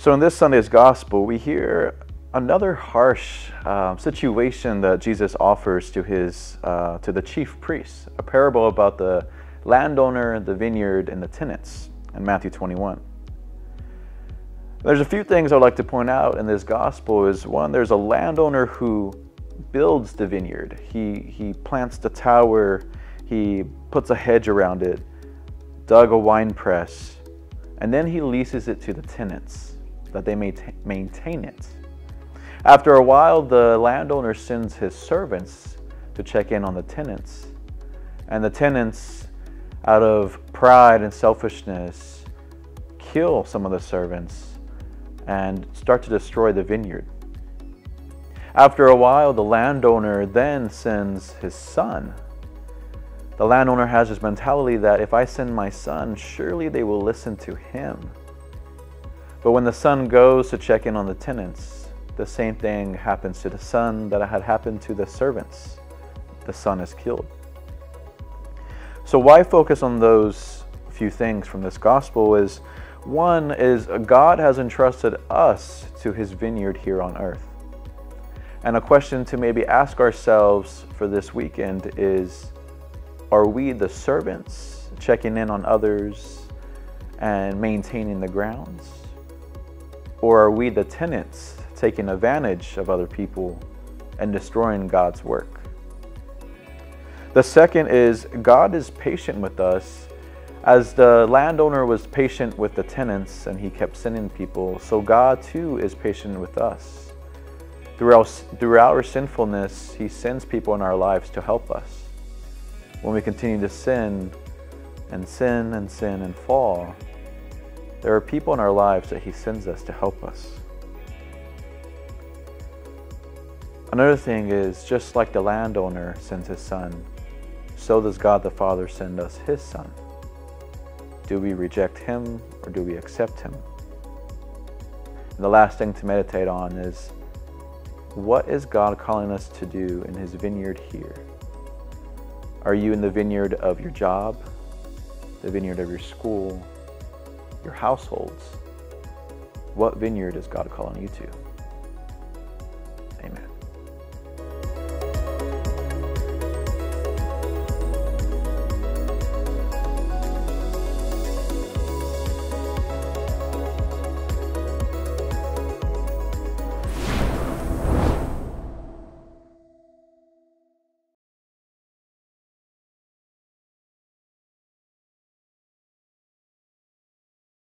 So in this Sunday's gospel, we hear another harsh situation that Jesus offers to the chief priests, a parable about the landowner, the vineyard, and the tenants in Matthew 21. There's a few things I'd like to point out in this gospel. Is one, there's a landowner who builds the vineyard. He plants the tower, he puts a hedge around it, dug a wine press, and then he leases it to the tenants that they may maintain it. After a while, the landowner sends his servants to check in on the tenants, and the tenants, out of pride and selfishness, kill some of the servants and start to destroy the vineyard. After a while, the landowner then sends his son. The landowner has this mentality that if I send my son, surely they will listen to him. But when the son goes to check in on the tenants, the same thing happens to the son that had happened to the servants. The son is killed. So why focus on those few things from this gospel is, one is God has entrusted us to his vineyard here on earth. And a question to maybe ask ourselves for this weekend is, are we the servants checking in on others and maintaining the grounds? Or are we the tenants taking advantage of other people and destroying God's work? The second is, God is patient with us. As the landowner was patient with the tenants and he kept sending people, so God too is patient with us. Through our sinfulness, he sends people in our lives to help us. When we continue to sin and sin and sin and fall, there are people in our lives that he sends us to help us. Another thing is, just like the landowner sends his son, so does God the Father send us his son. Do we reject him or do we accept him? And the last thing to meditate on is, what is God calling us to do in his vineyard here? Are you in the vineyard of your job, the vineyard of your school, your households? What vineyard is God calling you to?